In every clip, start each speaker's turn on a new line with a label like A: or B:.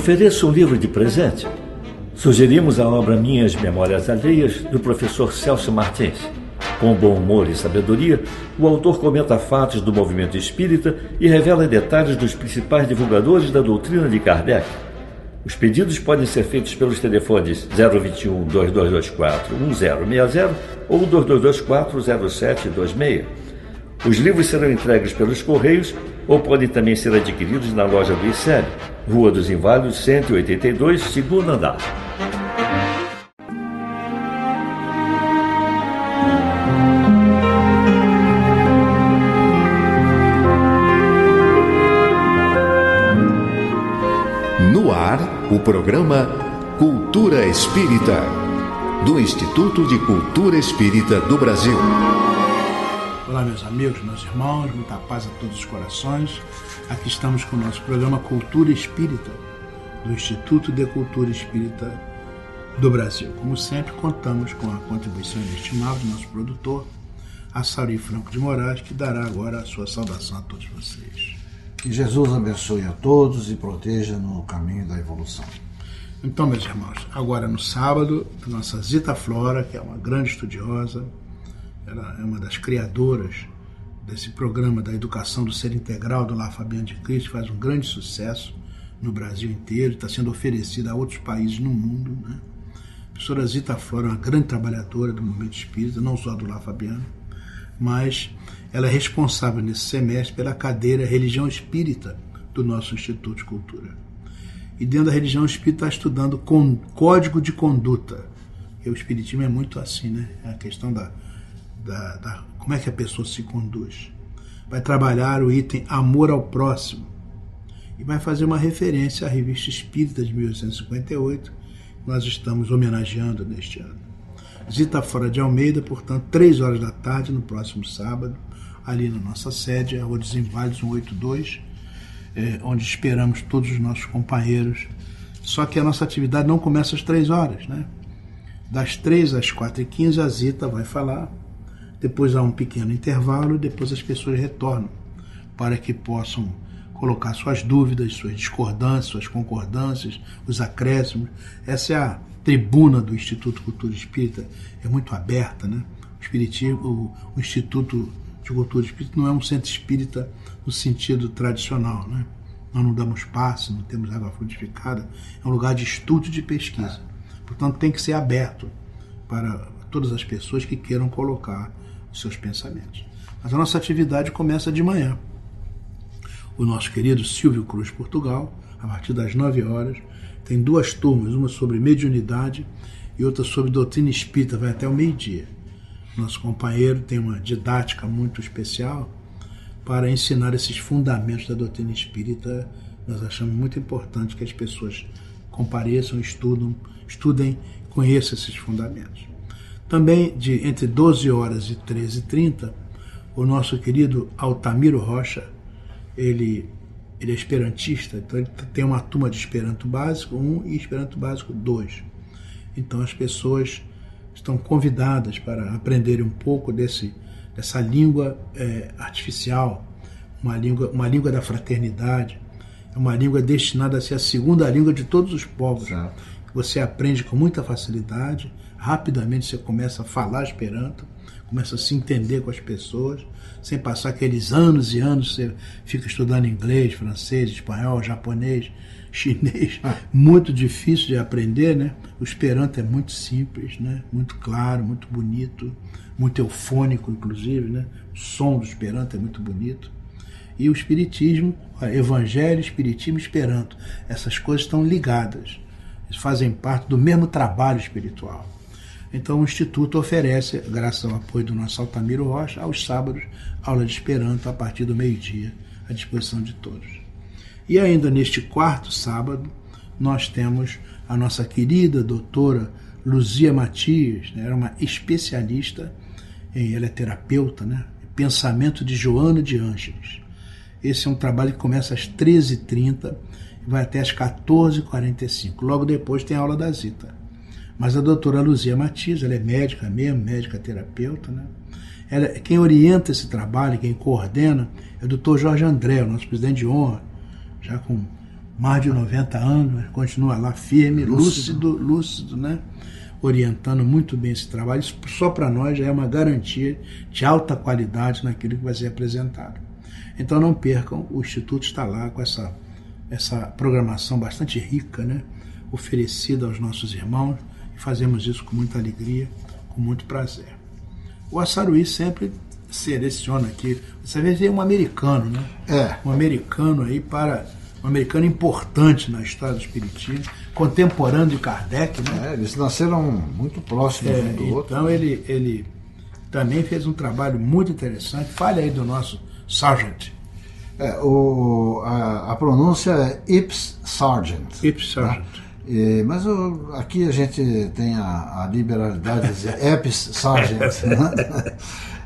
A: Ofereço um livro de presente. Sugerimos a obra Minhas Memórias Alheias, do professor Celso Martins. Com bom humor e sabedoria, o autor comenta fatos do movimento espírita e revela detalhes dos principais divulgadores da doutrina de Kardec. Os pedidos podem ser feitos pelos telefones 021-2224-1060 ou 2224-0726. Os livros serão entregues pelos Correios ou podem também ser adquiridos na loja do ICEL, Rua dos Inválidos, 182, segundo andar.
B: No ar, o programa Cultura Espírita, do Instituto de Cultura Espírita do Brasil.
C: Olá, meus amigos, meus irmãos, muita paz a todos os corações. Aqui estamos com o nosso programa Cultura Espírita, do Instituto de Cultura Espírita do Brasil. Como sempre, contamos com a contribuição inestimável do nosso produtor, Assauri Franco de Moraes, que dará agora a sua saudação a todos vocês.
D: Que Jesus abençoe a todos e proteja no caminho da evolução.
C: Então, meus irmãos, agora no sábado, a nossa Zita Flora, que é uma grande estudiosa, ela é uma das criadoras desse programa da educação do ser integral do Lar Fabiano de Cristo, faz um grande sucesso no Brasil inteiro, está sendo oferecida a outros países no mundo, né? A professora Zita Flora é uma grande trabalhadora do movimento espírita, não só do Lar Fabiano, mas ela é responsável nesse semestre pela cadeira Religião Espírita do nosso Instituto de Cultura. E dentro da religião espírita está estudando código de conduta. E o espiritismo é muito assim, né? É a questão da como é que a pessoa se conduz. Vai trabalhar o item amor ao próximo e vai fazer uma referência à Revista Espírita de 1858, que nós estamos homenageando neste ano. Zita Flora de Almeida, portanto, 3 horas da tarde, no próximo sábado, ali na nossa sede, a Rua dos Inválidos 182, onde esperamos todos os nossos companheiros. Só que a nossa atividade não começa às 3 horas, né? Das 3 às 4h15 a Zita vai falar, depois há um pequeno intervalo e depois as pessoas retornam para que possam colocar suas dúvidas, suas discordâncias, suas concordâncias, os acréscimos. Essa é a tribuna do Instituto Cultura Espírita, é muito aberta, né? O Instituto de Cultura Espírita não é um centro espírita no sentido tradicional, né? Nós não damos passe, não temos água frutificada, é um lugar de estudo e de pesquisa. Portanto, tem que ser aberto para todas as pessoas que queiram colocar os seus pensamentos. Mas a nossa atividade começa de manhã. O nosso querido Silvio Cruz Portugal, a partir das 9 horas, tem 2 turmas, uma sobre mediunidade e outra sobre doutrina espírita, vai até o meio-dia. Nosso companheiro tem uma didática muito especial para ensinar esses fundamentos da doutrina espírita. Nós achamos muito importante que as pessoas compareçam, estudem, conheçam esses fundamentos. Também, entre 12 horas e 13h30, o nosso querido Altamiro Rocha, ele é esperantista, então ele tem uma turma de Esperanto Básico 1 e Esperanto Básico 2. Então as pessoas estão convidadas para aprenderem um pouco dessa língua artificial, uma língua da fraternidade, uma língua destinada a ser a segunda língua de todos os povos. Você aprende com muita facilidade, rapidamente você começa a falar Esperanto, começa a se entender com as pessoas, sem passar aqueles anos e anos, você fica estudando inglês, francês, espanhol, japonês, chinês, muito difícil de aprender, né? O Esperanto é muito simples, né? Muito claro, muito bonito, muito eufônico, inclusive, né? O som do Esperanto é muito bonito. E o Espiritismo, Evangelho, Espiritismo e Esperanto, essas coisas estão ligadas, eles fazem parte do mesmo trabalho espiritual. Então o Instituto oferece, graças ao apoio do nosso Altamiro Rocha, aos sábados, aula de Esperanto a partir do meio-dia, à disposição de todos. E ainda neste 4º sábado, nós temos a nossa querida doutora Luzia Matias, né? Era uma especialista, ela é terapeuta, né? Pensamento de Joana de Ângeles. Esse é um trabalho que começa às 13h30 e vai até às 14h45. Logo depois tem a aula da Zita. Mas a doutora Luzia Matias, ela é médica mesmo, médica terapeuta, né? Quem orienta esse trabalho, quem coordena, é o Dr. Jorge André, o nosso presidente de honra, já com mais de 90 anos, mas continua lá firme, lúcido, né? Orientando muito bem esse trabalho. Isso só para nós já é uma garantia de alta qualidade naquilo que vai ser apresentado. Então não percam, o Instituto está lá com essa programação bastante rica, né? Oferecida aos nossos irmãos, e fazemos isso com muita alegria, com muito prazer. O Assaruí sempre seleciona aqui, você vê, tem um americano, né? Um americano aí um americano importante na história do espiritismo, contemporâneo de Kardec, né?
D: Eles nasceram muito próximos um do outro.
C: Então ele também fez um trabalho muito interessante. Fale aí do nosso Sargent.
D: A pronúncia é Ips Sargent.
C: Ips Sargent.
D: Tá? Mas aqui a gente tem a liberalidade de dizer Epis Sargent. Né?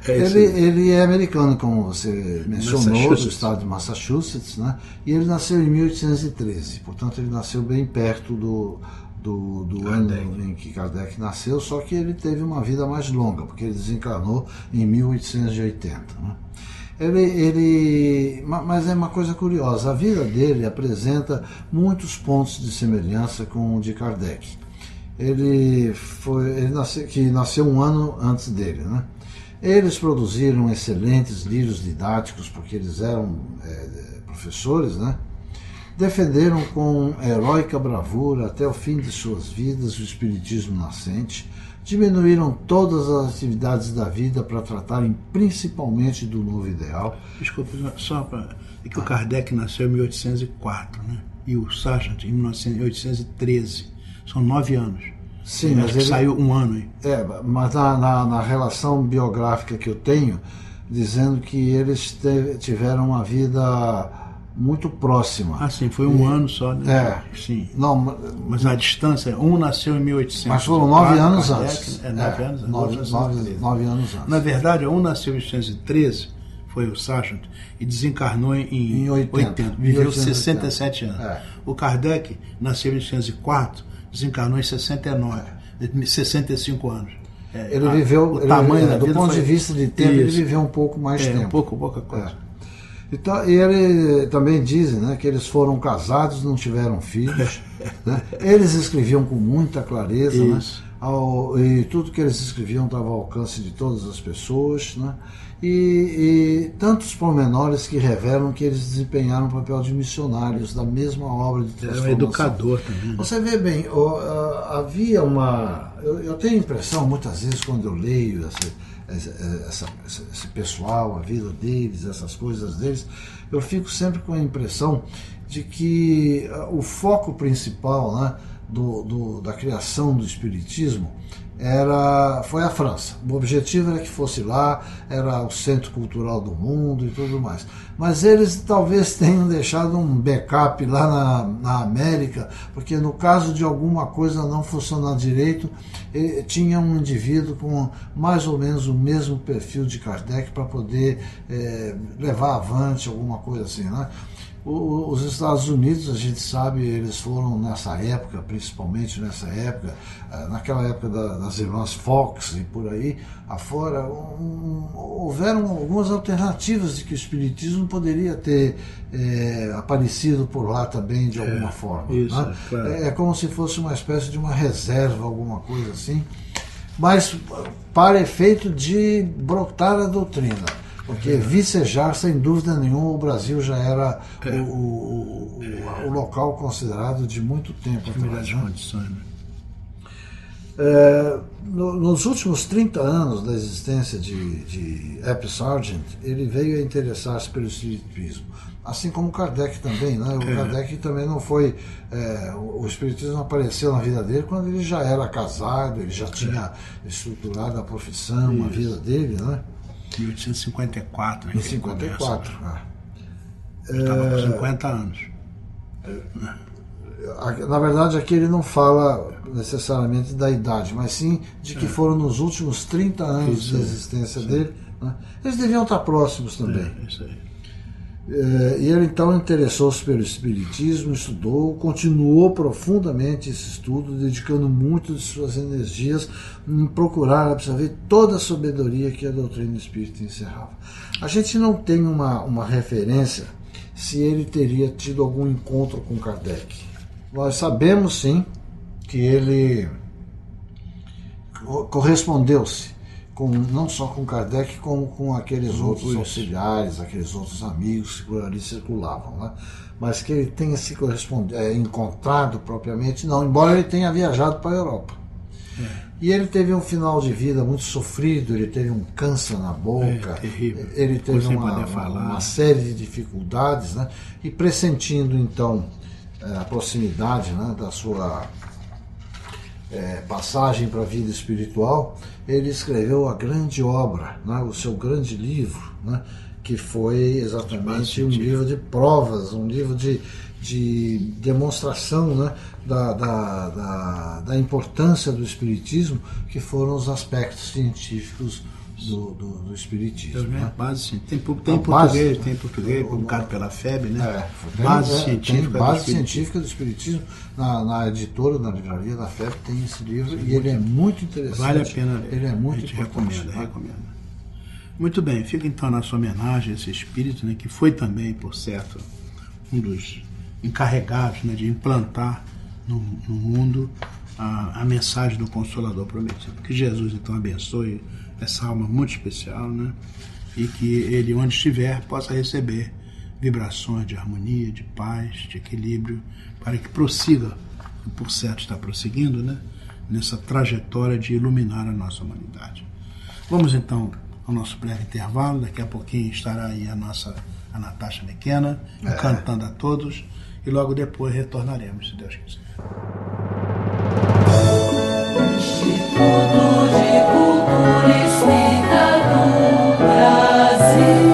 D: Ele é americano, como você mencionou, do estado de Massachusetts, né? E ele nasceu em 1813, portanto ele nasceu bem perto do ano em que Kardec nasceu, só que ele teve uma vida mais longa, porque ele desencarnou em 1880. Né? Mas é uma coisa curiosa, a vida dele apresenta muitos pontos de semelhança com o de Kardec. Ele nasceu um ano antes dele, né? Eles produziram excelentes livros didáticos, porque eles eram professores, né? Defenderam com heróica bravura até o fim de suas vidas o espiritismo nascente, diminuíram todas as atividades da vida para tratarem principalmente do novo ideal.
C: Desculpa, só que o Kardec nasceu em 1804, né? E o Sargent em 1813. São 9 anos.
D: Sim, mas ele
C: saiu um ano aí.
D: Mas na relação biográfica que eu tenho, dizendo que eles tiveram uma vida muito próxima.
C: Ah, sim, foi um ano só, né? Sim.
D: Não,
C: mas a distância, um nasceu em 1800.
D: Mas foram 9 anos antes.
C: 9 anos antes.
D: 9 anos antes.
C: Na verdade, um nasceu em 1813, foi o Sargent, e desencarnou em 80. Viveu 67 anos. O Kardec nasceu em 1804, desencarnou em 69, 65 anos.
D: Ele viveu, do ponto de vista de tempo, ele viveu um pouco mais tempo.
C: Pouca coisa.
D: Então, e ele também diz, né, que eles foram casados, não tiveram filhos. Né? Eles escreviam com muita clareza, né? E tudo que eles escreviam estava ao alcance de todas as pessoas. Né? E tantos pormenores que revelam que eles desempenharam o papel de missionários da mesma obra de transformação.
C: Era um educador também.
D: Você vê bem, havia uma... Eu tenho a impressão, muitas vezes, quando eu leio esse pessoal, a vida deles, essas coisas deles, eu fico sempre com a impressão de que o foco principal, né, da criação do espiritismo foi a França. O objetivo era que fosse lá, era o centro cultural do mundo e tudo mais. Mas eles talvez tenham deixado um backup lá na América, porque no caso de alguma coisa não funcionar direito, tinha um indivíduo com mais ou menos o mesmo perfil de Kardec para poder levar avante alguma coisa assim, né? Os Estados Unidos, a gente sabe, eles foram nessa época, principalmente nessa época, naquela época das irmãs Fox e por aí afora, houveram algumas alternativas de que o espiritismo poderia ter aparecido por lá também de alguma forma.
C: Isso,
D: né?
C: Claro.
D: É como se fosse uma espécie de uma reserva, alguma coisa assim, mas para efeito de brotar a doutrina. Porque vicejar, sem dúvida nenhuma, o Brasil já era o local considerado de muito tempo atrás. Nos últimos 30 anos da existência de Epis Sargent, ele veio a interessar-se pelo espiritismo. Assim como Kardec também, né? O Kardec também não foi... o espiritismo apareceu na vida dele quando ele já era casado, ele já tinha estruturado a profissão, a vida dele, né?
C: 1854.
D: Em 54.
C: Estava com 50 anos.
D: Na verdade, aqui ele não fala necessariamente da idade, mas sim de que foram nos últimos 30 anos de existência dele. Né? Eles deviam estar próximos também.
C: Isso aí.
D: E ele então interessou-se pelo espiritismo, estudou, continuou profundamente esse estudo, dedicando muito de suas energias em procurar absorver toda a sabedoria que a doutrina espírita encerrava. A gente não tem uma referência se ele teria tido algum encontro com Kardec. Nós sabemos, sim, que ele correspondeu-se não só com Kardec, como com aqueles outros auxiliares, aqueles outros amigos que por ali circulavam, né? Mas que ele tenha se encontrado propriamente, não, embora ele tenha viajado para a Europa. E ele teve um final de vida muito sofrido, ele teve um câncer na boca, ele teve uma série de dificuldades, né? E pressentindo então a proximidade, né, da sua passagem para a vida espiritual, ele escreveu a grande obra, né, o seu grande livro, né, que foi exatamente um livro de provas, um livro de demonstração, né, da importância do Espiritismo, que foram os aspectos científicos do Espiritismo.
C: Né? Base, tem português, publicado pela FEB, né? Base
D: científica do Espiritismo. Na editora, na livraria da FEB, tem esse livro, e ele é muito interessante.
C: Vale a pena ler.
D: Ele é muito
C: importante. Recomenda. Muito bem, fica então a nossa homenagem a esse espírito, né, que foi também, por certo, um dos encarregados, né, de implantar no mundo a mensagem do Consolador prometido. Que Jesus então abençoe essa alma muito especial, né, e que ele, onde estiver, possa receber vibrações de harmonia, de paz, de equilíbrio, para que prossiga, por certo está prosseguindo, né, nessa trajetória de iluminar a nossa humanidade. Vamos então ao nosso breve intervalo. Daqui a pouquinho estará aí a Natasha Mequena cantando a todos, e logo depois retornaremos, se Deus quiser. Instituto de Cultura Espírita do Brasil.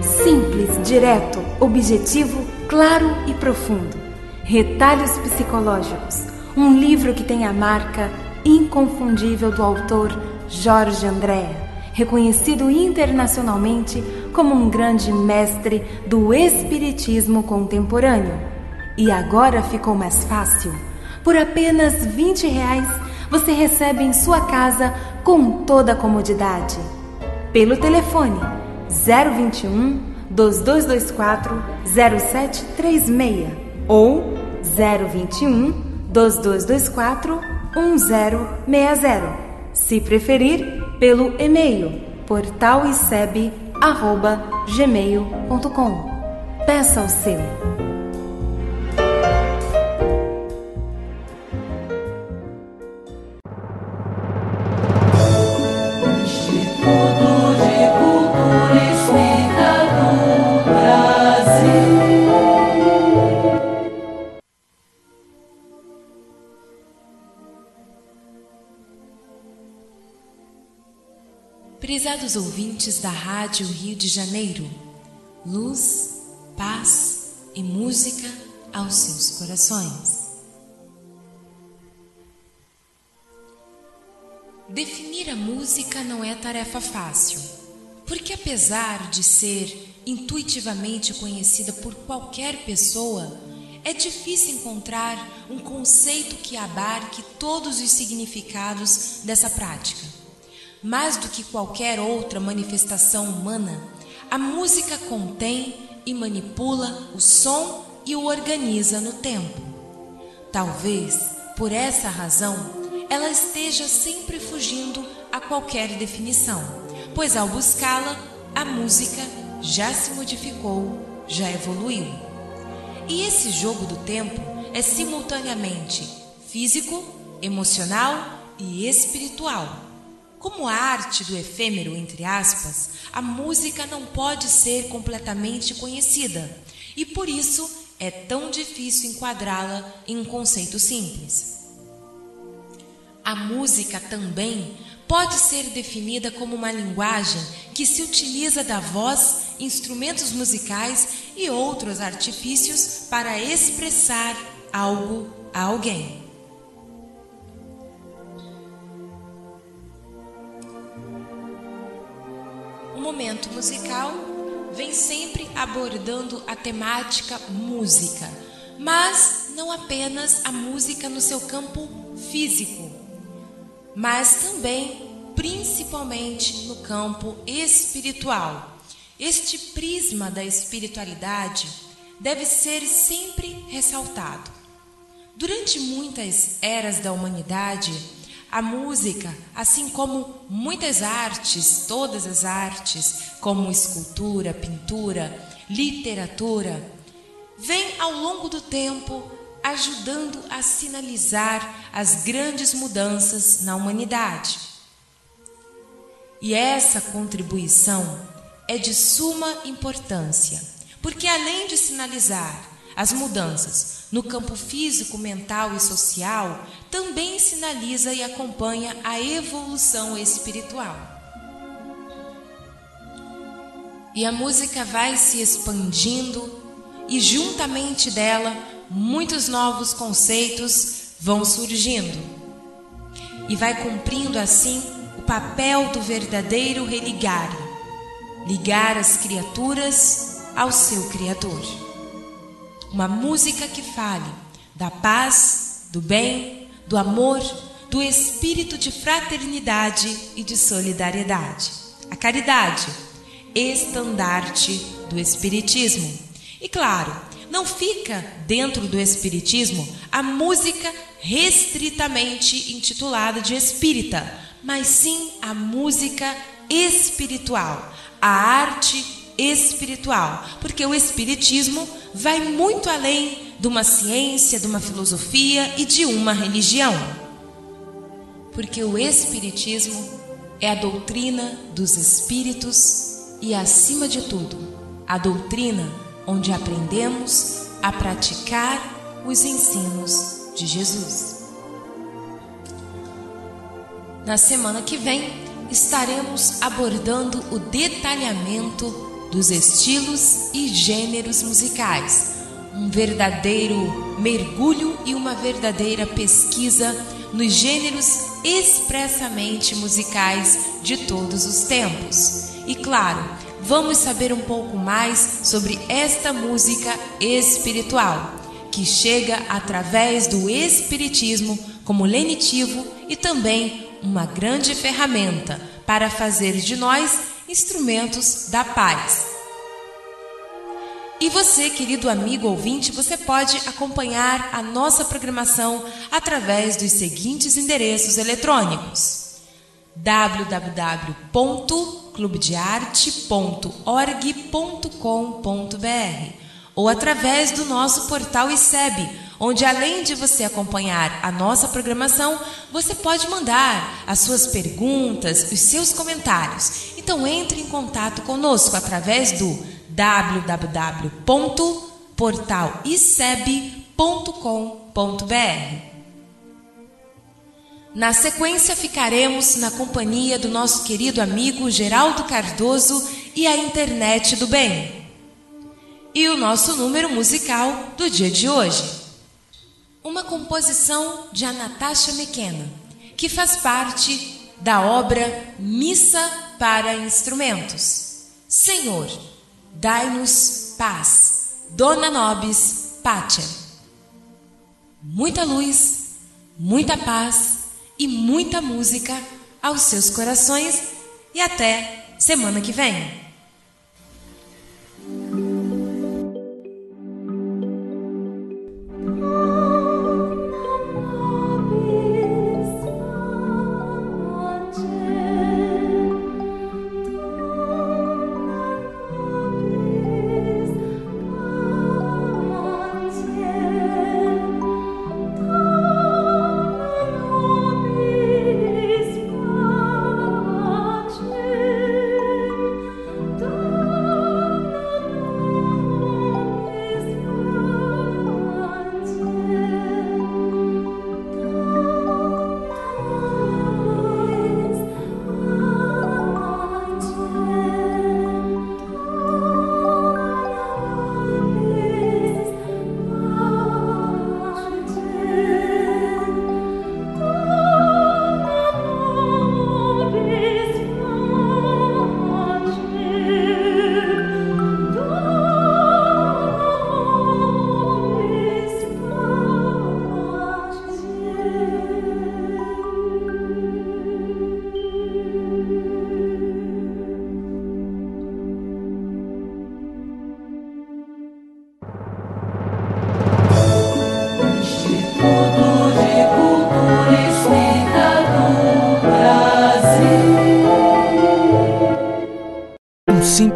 E: Simples, direto, objetivo, claro e profundo. Retalhos psicológicos. Um livro que tem a marca inconfundível do autor Jorge Andréa, reconhecido internacionalmente como um grande mestre do espiritismo contemporâneo. E agora ficou mais fácil. Por apenas R$20 você recebe em sua casa com toda a comodidade. Pelo telefone 021 2224 0736 ou 021 2224 1060. Se preferir, pelo e-mail portaliseb@gmail.com. Peça o seu. Instituto de Cultura Espírita do Brasil. Prezados ouvintes da Rádio Rio de Janeiro, luz, paz e música aos seus corações. Definir a música não é tarefa fácil, porque apesar de ser intuitivamente conhecida por qualquer pessoa, é difícil encontrar um conceito que abarque todos os significados dessa prática. Mais do que qualquer outra manifestação humana, a música contém e manipula o som e o organiza no tempo. Talvez, por essa razão, ela esteja sempre fugindo a qualquer definição, pois ao buscá-la, a música já se modificou, já evoluiu. E esse jogo do tempo é simultaneamente físico, emocional e espiritual. Como a arte do efêmero, entre aspas, a música não pode ser completamente conhecida e, por isso, é tão difícil enquadrá-la em um conceito simples. A música também pode ser definida como uma linguagem que se utiliza da voz, instrumentos musicais e outros artifícios para expressar algo a alguém. O momento musical vem sempre abordando a temática música, mas não apenas a música no seu campo físico, mas também principalmente no campo espiritual. Este prisma da espiritualidade deve ser sempre ressaltado. Durante muitas eras da humanidade, a música, assim como muitas artes, todas as artes, como escultura, pintura, literatura, vem ao longo do tempo ajudando a sinalizar as grandes mudanças na humanidade. E essa contribuição é de suma importância, porque além de sinalizar as mudanças no campo físico, mental e social, também sinaliza e acompanha a evolução espiritual. E a música vai se expandindo e juntamente dela muitos novos conceitos vão surgindo. E vai cumprindo assim o papel do verdadeiro religário, ligar as criaturas ao seu Criador. Uma música que fale da paz, do bem, do amor, do espírito de fraternidade e de solidariedade. A caridade, estandarte do Espiritismo. E claro, não fica dentro do Espiritismo a música restritamente intitulada de espírita, mas sim a música espiritual, a arte espiritual, porque o Espiritismo vai muito além de uma ciência, de uma filosofia e de uma religião. Porque o Espiritismo é a doutrina dos espíritos e, acima de tudo, a doutrina onde aprendemos a praticar os ensinos de Jesus. Na semana que vem, estaremos abordando o detalhamento dos estilos e gêneros musicais, um verdadeiro mergulho e uma verdadeira pesquisa nos gêneros expressamente musicais de todos os tempos. E claro, vamos saber um pouco mais sobre esta música espiritual, que chega através do Espiritismo como lenitivo e também uma grande ferramenta para fazer de nós instrumentos da paz. E você, querido amigo ouvinte, você pode acompanhar a nossa programação através dos seguintes endereços eletrônicos: www.clubedearte.org.com.br ou através do nosso portal ICEB, onde além de você acompanhar a nossa programação, você pode mandar as suas perguntas, os seus comentários. Então entre em contato conosco através do www.portaliceb.com.br. Na sequência ficaremos na companhia do nosso querido amigo Geraldo Cardoso e a Internet do Bem. E o nosso número musical do dia de hoje: uma composição de Anastasia McKenna, que faz parte da obra Missa para Instrumentos. Senhor, dai-nos paz, Dona Nobis Pacem. Muita luz, muita paz e muita música aos seus corações e até semana que vem.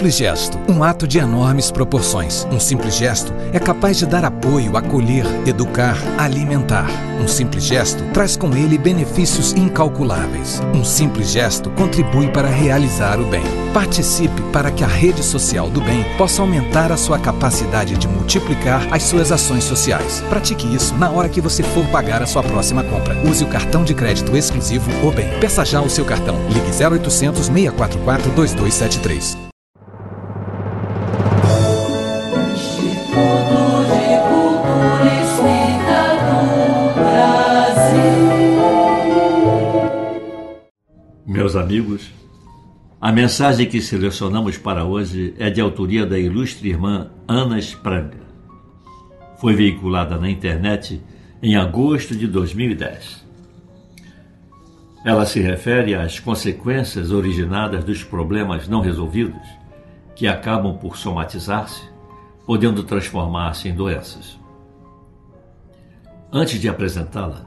F: simples gesto, um ato de enormes proporções. Um simples gesto é capaz de dar apoio, acolher, educar, alimentar. Um simples gesto traz com ele benefícios incalculáveis. Um simples gesto contribui para realizar o bem. Participe para que a rede social do bem possa aumentar a sua capacidade de multiplicar as suas ações sociais. Pratique isso na hora que você for pagar a sua próxima compra. Use o cartão de crédito exclusivo O Bem. Peça já o seu cartão. Ligue 0800 644 2273.
A: Meus amigos, a mensagem que selecionamos para hoje é de autoria da ilustre irmã Ana Spranger. Foi veiculada na internet em agosto de 2010. Ela se refere às consequências originadas dos problemas não resolvidos, que acabam por somatizar-se, podendo transformar-se em doenças. Antes de apresentá-la,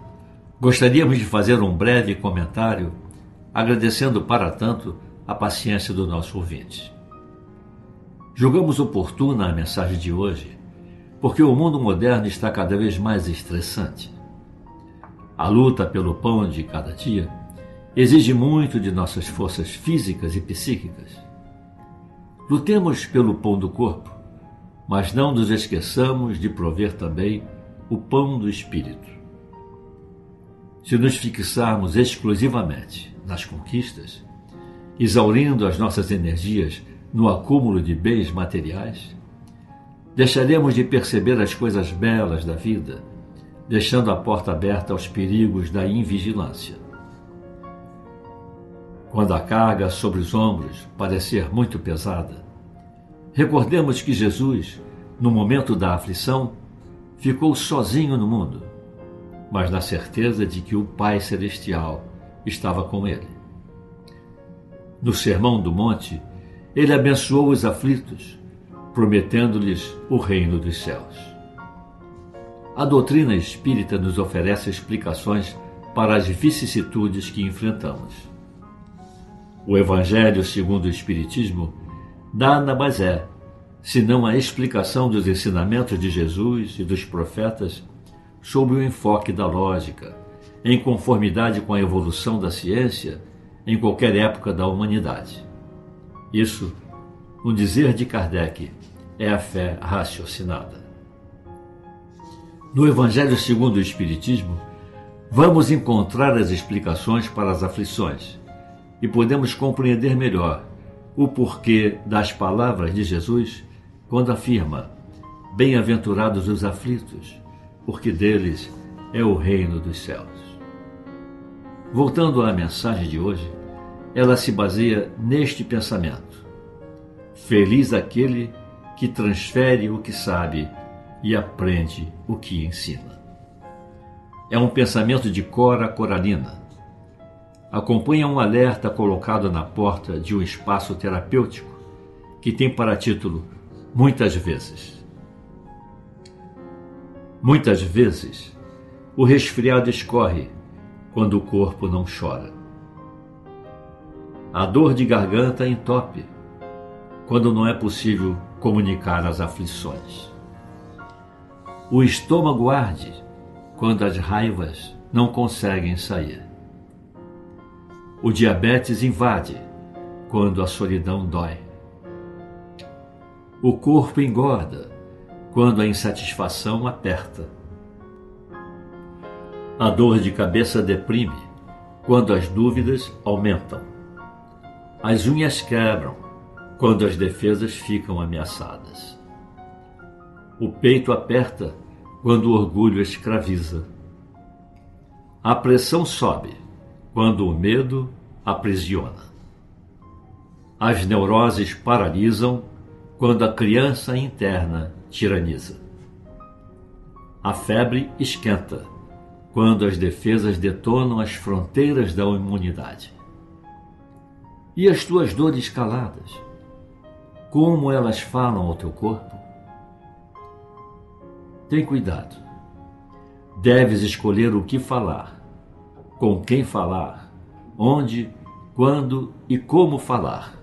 A: gostaríamos de fazer um breve comentário, agradecendo para tanto a paciência do nosso ouvinte. Julgamos oportuna a mensagem de hoje, porque o mundo moderno está cada vez mais estressante. A luta pelo pão de cada dia exige muito de nossas forças físicas e psíquicas. Lutemos pelo pão do corpo, mas não nos esqueçamos de prover também o pão do espírito. Se nos fixarmos exclusivamente nas conquistas, exaurindo as nossas energias no acúmulo de bens materiais, deixaremos de perceber as coisas belas da vida, deixando a porta aberta aos perigos da invigilância. Quando a carga sobre os ombros parecer muito pesada, recordemos que Jesus, no momento da aflição, ficou sozinho no mundo, mas na certeza de que o Pai Celestial estava com ele. No Sermão do Monte, ele abençoou os aflitos, prometendo-lhes o reino dos céus. A doutrina espírita nos oferece explicações para as vicissitudes que enfrentamos. O Evangelho segundo o Espiritismo nada mais é, senão a explicação dos ensinamentos de Jesus e dos profetas sob o enfoque da lógica, em conformidade com a evolução da ciência em qualquer época da humanidade. Isso, no dizer de Kardec, é a fé raciocinada. No Evangelho segundo o Espiritismo, vamos encontrar as explicações para as aflições e podemos compreender melhor o porquê das palavras de Jesus quando afirma: bem-aventurados os aflitos, porque deles é o reino dos céus. Voltando à mensagem de hoje, ela se baseia neste pensamento: feliz aquele que transfere o que sabe e aprende o que ensina. É um pensamento de Cora Coralina. Acompanha um alerta colocado na porta de um espaço terapêutico que tem para título Muitas vezes. Muitas vezes, o resfriado escorre quando o corpo não chora. A dor de garganta entope quando não é possível comunicar as aflições. O estômago arde quando as raivas não conseguem sair. O diabetes invade quando a solidão dói. O corpo engorda quando a insatisfação aperta. A dor de cabeça deprime quando as dúvidas aumentam. As unhas quebram quando as defesas ficam ameaçadas. O peito aperta quando o orgulho escraviza. A pressão sobe quando o medo aprisiona. As neuroses paralisam quando a criança interna tiraniza. A febre esquenta quando as defesas detonam as fronteiras da imunidade. E as tuas dores caladas, como elas falam ao teu corpo? Tem cuidado. Deves escolher o que falar, com quem falar, onde, quando e como falar.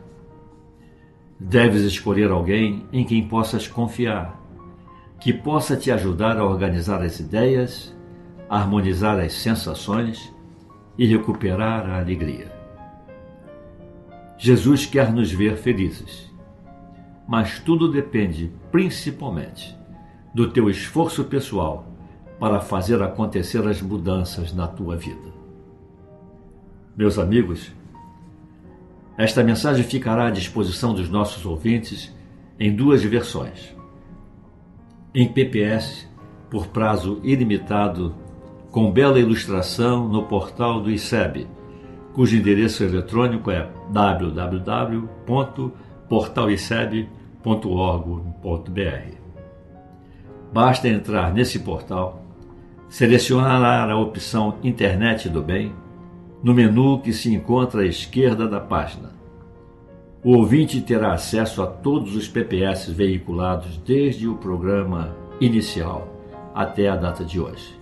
A: Deves escolher alguém em quem possas confiar, que possa te ajudar a organizar as ideias, harmonizar as sensações e recuperar a alegria. Jesus quer nos ver felizes, mas tudo depende, principalmente, do teu esforço pessoal para fazer acontecer as mudanças na tua vida. Meus amigos, esta mensagem ficará à disposição dos nossos ouvintes em 2 versões. Em PPS, por prazo ilimitado, com bela ilustração no portal do ICEB, cujo endereço eletrônico é www.portaliceb.org.br. Basta entrar nesse portal, selecionar a opção Internet do Bem, no menu que se encontra à esquerda da página. O ouvinte terá acesso a todos os PPS veiculados desde o programa inicial até a data de hoje.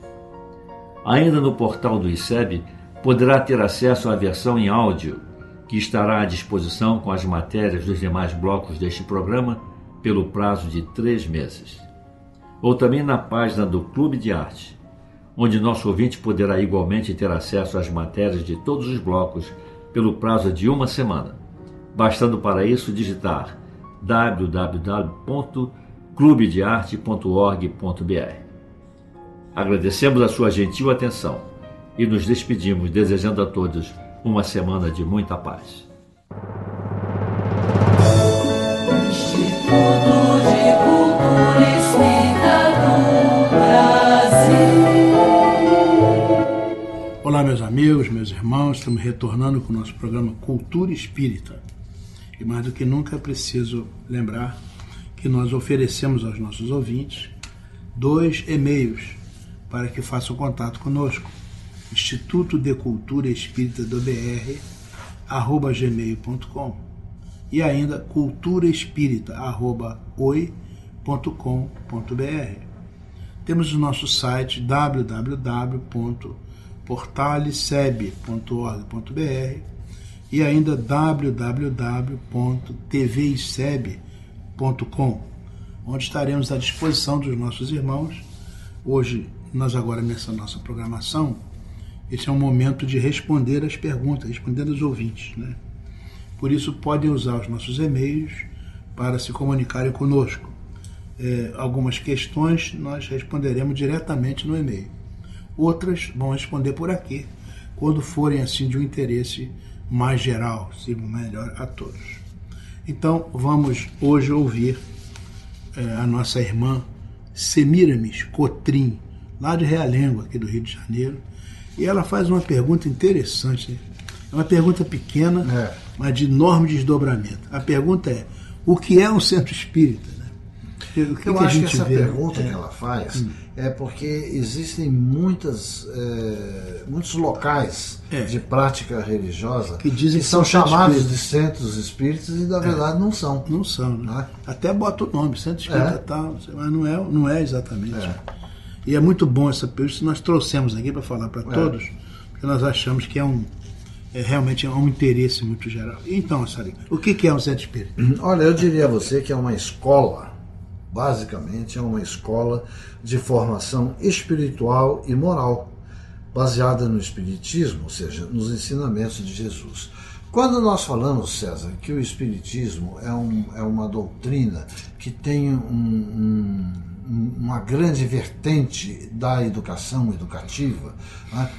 A: Ainda no portal do ICEB, poderá ter acesso à versão em áudio, que estará à disposição com as matérias dos demais blocos deste programa pelo prazo de 3 meses. Ou também na página do Clube de Arte, onde nosso ouvinte poderá igualmente ter acesso às matérias de todos os blocos pelo prazo de 1 semana, bastando para isso digitar www.clubedearte.org.br. Agradecemos a sua gentil atenção e nos despedimos desejando a todos uma semana de muita paz.
G: Instituto de Cultura Espírita do Brasil.
C: Olá, meus amigos, meus irmãos, estamos retornando com o nosso programa Cultura Espírita. E mais do que nunca é preciso lembrar que nós oferecemos aos nossos ouvintes 2 e-mails para que façam contato conosco. Instituto de Cultura Espírita do BR @gmail.com e ainda culturaespírita@oi.com.br. Temos o nosso site www.portaliceb.org.br e ainda www.tviceb.com, onde estaremos à disposição dos nossos irmãos. Hoje, nós agora nessa nossa programação, esse é um momento de responder as perguntas, responder aos ouvintes, né? Por isso, podem usar os nossos e-mails para se comunicarem conosco. Algumas questões nós responderemos diretamente no e-mail. Outras vão responder por aqui, quando forem assim de um interesse mais geral, se melhor a todos. Então, vamos hoje ouvir a nossa irmã Semiramis Cotrim, lá de Realengo, aqui do Rio de Janeiro, e ela faz uma pergunta interessante, né? É uma pergunta pequena, mas de enorme desdobramento. A pergunta é: o que é um centro espírita? Né?
D: Eu acho que essa pergunta que ela faz é porque existem muitos locais de prática religiosa que são chamados de centros espíritas e na verdade não são.
C: Não são, né? Até bota o nome, centro espírita tal, mas não é exatamente. E é muito bom essa pergunta que nós trouxemos aqui para falar para todos, porque nós achamos que realmente é um interesse muito geral. Então, Salim, o que é um centro espírita?
D: Olha, eu diria a você que é uma escola, basicamente é uma escola de formação espiritual e moral, baseada no Espiritismo, ou seja, nos ensinamentos de Jesus. Quando nós falamos, César, que o Espiritismo é uma doutrina que tem uma grande vertente da educação educativa, né,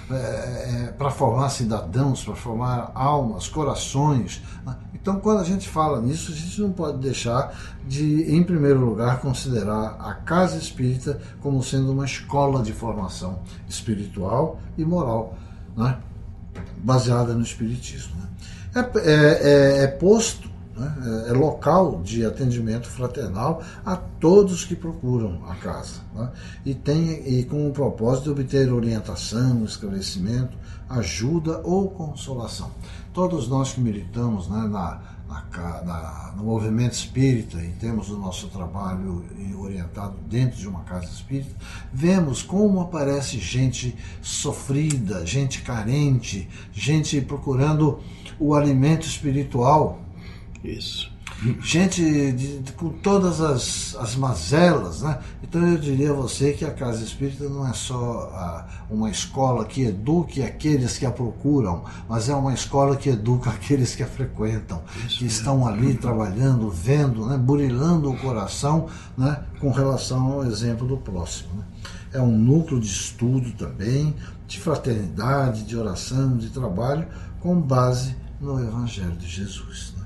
D: para formar cidadãos, para formar almas, corações, né? Então, quando a gente fala nisso, a gente não pode deixar de, em primeiro lugar, considerar a Casa Espírita como sendo uma escola de formação espiritual e moral, né, baseada no Espiritismo. Né? É posto, é local de atendimento fraternal a todos que procuram a casa, né? e com o propósito de obter orientação, esclarecimento, ajuda ou consolação. Todos nós que militamos, né, no movimento espírita e temos o nosso trabalho orientado dentro de uma casa espírita, vemos como aparece gente sofrida, gente carente, gente procurando o alimento espiritual.
C: Isso.
D: gente com todas as mazelas, né? Então eu diria a você que a Casa Espírita não é só uma escola que eduque aqueles que a procuram, mas é uma escola que educa aqueles que a frequentam, que estão ali trabalhando, vendo, né? Burilando o coração, né? Com relação ao exemplo do próximo, né? É um núcleo de estudo também, de fraternidade, de oração, de trabalho, com base no Evangelho de Jesus, né?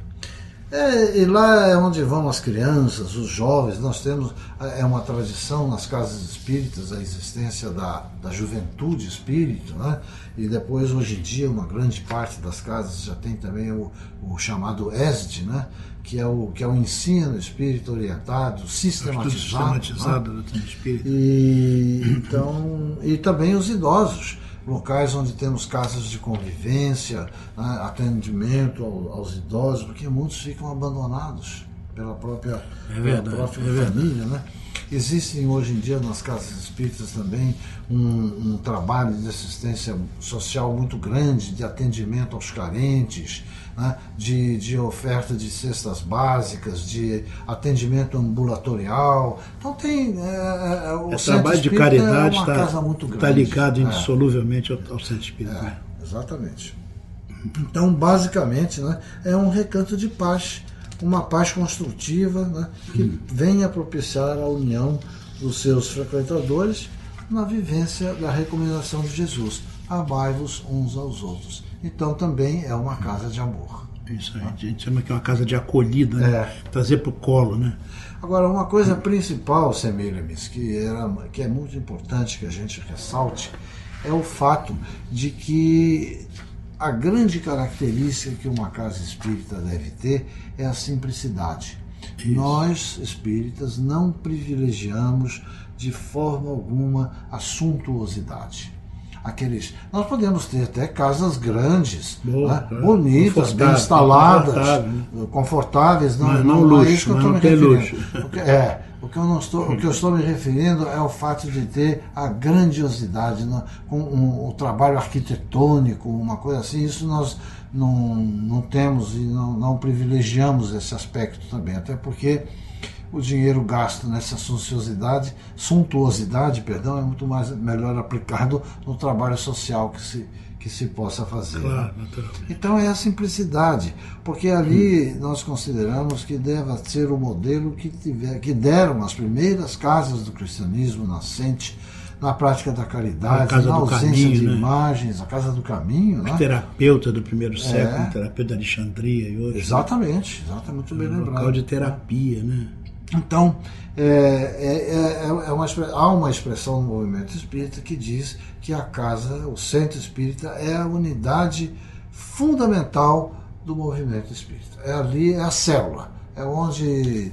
D: E lá é onde vão as crianças, os jovens. Nós temos, é uma tradição nas casas espíritas, a existência da juventude espírita, né? E depois, hoje em dia, uma grande parte das casas já tem também o chamado ESD, né? que é o ensino espírita orientado, sistematizado,
C: né? Do espírito.
D: E também os idosos, locais onde temos casas de convivência, né, atendimento aos idosos, porque muitos ficam abandonados pela própria família, né? Existem hoje em dia nas casas espíritas também um trabalho de assistência social muito grande, de atendimento aos carentes, né, de oferta de cestas básicas, de atendimento ambulatorial. Então tem
C: o trabalho de caridade
D: está
C: ligado indissoluvelmente ao centro espírita. Né?
D: Exatamente. Então, basicamente, né, é um recanto de paz, uma paz construtiva, né, que venha propiciar a união dos seus frequentadores na vivência da recomendação de Jesus: amai-vos uns aos outros. Então também é uma casa de amor.
C: Isso aí, a gente chama que é uma casa de acolhida, né? Trazer para o colo, né?
D: Agora, uma coisa principal, Semiramis, que é muito importante que a gente ressalte, é o fato de que a grande característica que uma casa espírita deve ter é a simplicidade. Isso. Nós, espíritas, não privilegiamos de forma alguma a suntuosidade. Nós podemos ter até casas grandes, né? Bonitas, bem instaladas, confortáveis, não
C: luxo,
D: é isso que eu estou me referindo. O que eu estou me referindo é o fato de ter a grandiosidade, né? Com o trabalho arquitetônico, uma coisa assim. Isso nós não temos e não privilegiamos esse aspecto também, até porque o dinheiro gasto nessa suntuosidade, é muito melhor aplicado no trabalho social que se possa fazer.
C: Claro,
D: né? Então é a simplicidade, porque ali nós consideramos que deve ser o modelo que deram as primeiras casas do cristianismo nascente, na prática da caridade, na ausência de imagens, a Casa do Caminho.
C: Né? Terapeuta do primeiro século, terapeuta de Alexandria e hoje.
D: Exatamente, muito bem lembrado.
C: Local de terapia, né?
D: Então, há uma expressão no movimento espírita que diz que a casa, o centro espírita, é a unidade fundamental do movimento espírita. É a célula, é onde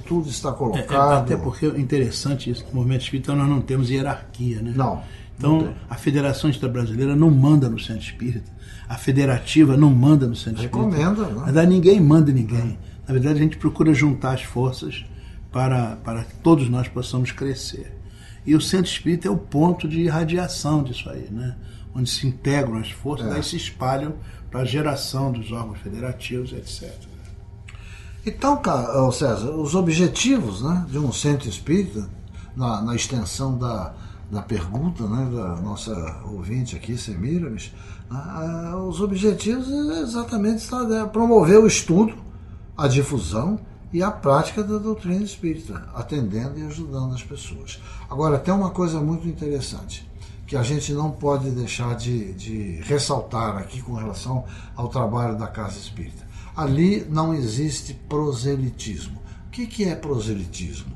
D: tudo está colocado.
C: Até porque é interessante isso, no movimento espírita nós não temos hierarquia, né?
D: Não.
C: Então, a Federação Espírita Brasileira não manda no centro espírita, a Federativa não manda no centro espírita.
D: Recomenda, né?
C: Mas ninguém manda ninguém. Na verdade, a gente procura juntar as forças para que todos nós possamos crescer. E o centro espírita é o ponto de irradiação disso aí, né? Onde se integram as forças, daí se espalham para a geração dos órgãos federativos, etc.
D: Então, César, os objetivos, né, de um centro espírita, na extensão da pergunta, né, da nossa ouvinte aqui, Semiramis, os objetivos é exatamente promover o estudo, a difusão e a prática da doutrina espírita, atendendo e ajudando as pessoas. Agora, tem uma coisa muito interessante, que a gente não pode deixar de ressaltar aqui com relação ao trabalho da Casa Espírita. Ali não existe proselitismo. O que é proselitismo?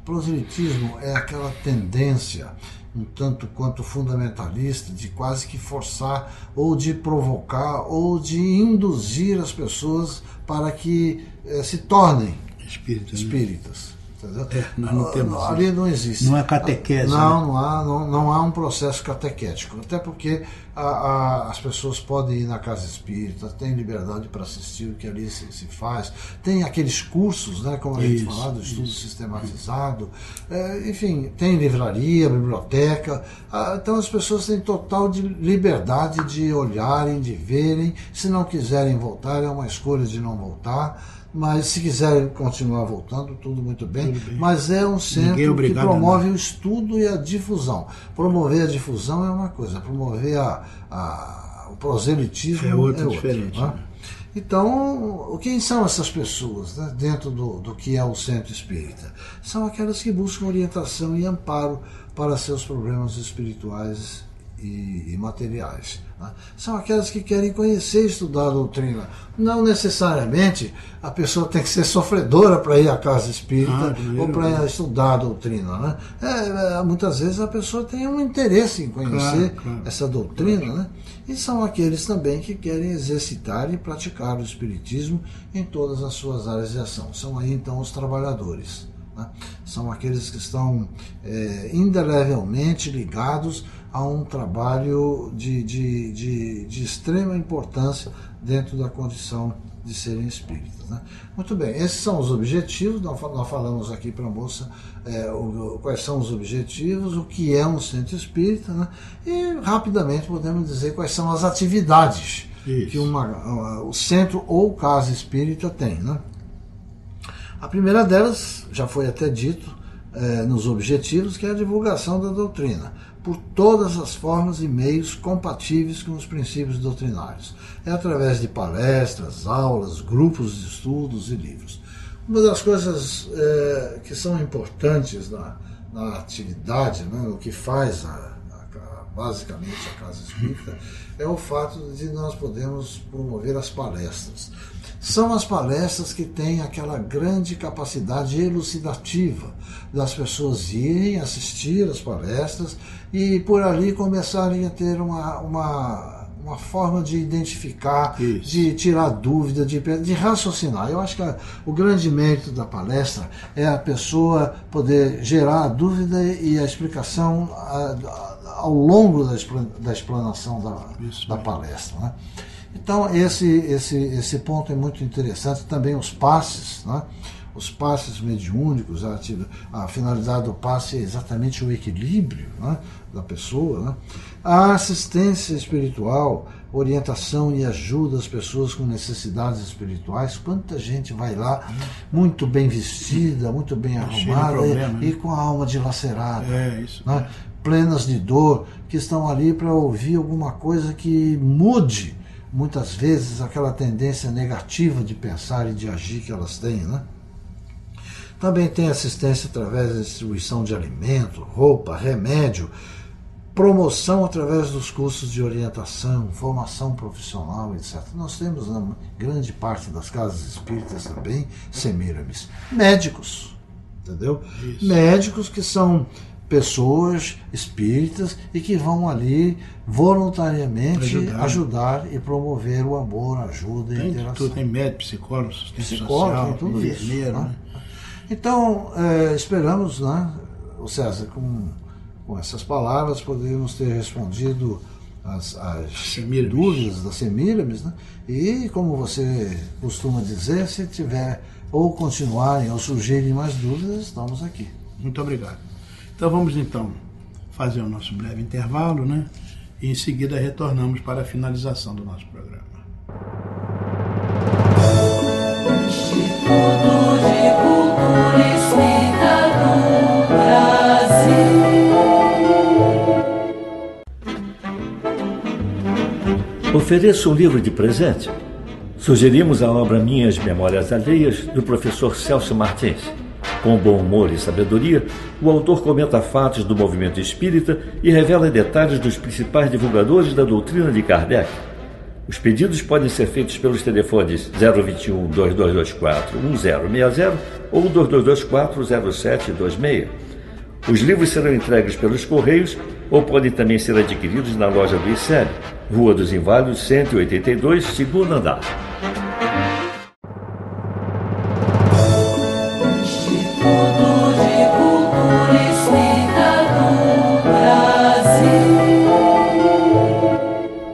D: Proselitismo é aquela tendência um tanto quanto fundamentalista, de quase que forçar, ou de provocar, ou de induzir as pessoas para que se tornem espíritas. Entendeu?
C: Nós não temos
D: ali isso. Não existe.
C: Não há catequese.
D: Não há um processo catequético. Até porque as pessoas podem ir na casa espírita, têm liberdade para assistir o que ali se faz. Tem aqueles cursos, né, como a gente falou, do estudo sistematizado. Enfim, tem livraria, biblioteca. Então as pessoas têm total liberdade de olharem, de verem. Se não quiserem voltar, é uma escolha de não voltar. mas se quiserem continuar voltando, tudo muito bem. Mas é um centro que promove o estudo e a difusão. Promover a difusão é uma coisa, promover o proselitismo
C: é outra.
D: Diferente. Né? Então, quem são essas pessoas, né, dentro do que é o centro espírita? São aquelas que buscam orientação e amparo para seus problemas espirituais e materiais. Né? São aquelas que querem conhecer e estudar a doutrina. Não necessariamente a pessoa tem que ser sofredora para ir à casa espírita ou para estudar a doutrina. Né? Muitas vezes a pessoa tem um interesse em conhecer essa doutrina, né? E são aqueles também que querem exercitar e praticar o espiritismo em todas as suas áreas de ação. São aí então os trabalhadores. Né? São aqueles que estão indelevelmente ligados a um trabalho de extrema importância dentro da condição de serem espíritas. Né? Muito bem, esses são os objetivos. Nós falamos aqui para a moça quais são os objetivos, o que é um centro espírita, né? E rapidamente podemos dizer quais são as atividades que o centro ou casa espírita tem. Né? A primeira delas, já foi até dito nos objetivos, que é a divulgação da doutrina, por todas as formas e meios compatíveis com os princípios doutrinários. É através de palestras, aulas, grupos de estudos e livros. Uma das coisas que são importantes na atividade, né, o que faz basicamente a Casa Espírita, é o fato de nós podermos promover as palestras. São as palestras que têm aquela grande capacidade elucidativa das pessoas irem assistir as palestras e por ali começarem a ter uma forma de identificar, de tirar dúvida, de raciocinar. Eu acho que o grande mérito da palestra é a pessoa poder gerar a dúvida e a explicação ao longo da explanação da palestra. Né? Então, esse ponto é muito interessante. Também os passes, né? Os passes mediúnicos, a finalidade do passe é exatamente o equilíbrio, né, da pessoa. Né? A assistência espiritual, orientação e ajuda às pessoas com necessidades espirituais. Quanta gente vai lá muito bem vestida, muito bem arrumada e com a alma dilacerada. Né? Plenas de dor, que estão ali para ouvir alguma coisa que mude muitas vezes aquela tendência negativa de pensar e de agir que elas têm. Né? Também tem assistência através da distribuição de alimento, roupa, remédio, promoção através dos cursos de orientação, formação profissional, etc. Nós temos na grande parte das casas espíritas também, Semiramis, médicos, entendeu? Isso. Médicos que são pessoas espíritas e que vão ali voluntariamente ajudar e promover o amor, a ajuda e a interação.
C: Tudo, tem médico, psicólogo, assistente social,
D: tem tudo
C: enfermeiro,
D: isso. Né? Então, esperamos, né, o César, com essas palavras, poderíamos ter respondido as dúvidas da Semiramis, né? E, como você costuma dizer, se tiver ou continuarem ou surgirem mais dúvidas, estamos aqui.
C: Muito obrigado. Então vamos fazer o nosso breve intervalo, né? E em seguida retornamos para a finalização do nosso programa.
G: Instituto de Cultura Espírita do Brasil.
A: Ofereço um livro de presente. Sugerimos a obra Minhas Memórias Alheias, do professor Celso Martins. Com bom humor e sabedoria, o autor comenta fatos do movimento espírita e revela detalhes dos principais divulgadores da doutrina de Kardec. Os pedidos podem ser feitos pelos telefones 021 2224 1060 ou 2224 0726. Os livros serão entregues pelos Correios ou podem também ser adquiridos na loja do ICEB, Rua dos Inválidos, 182, segundo andar.
G: Instituto de Cultura Espírita do Brasil.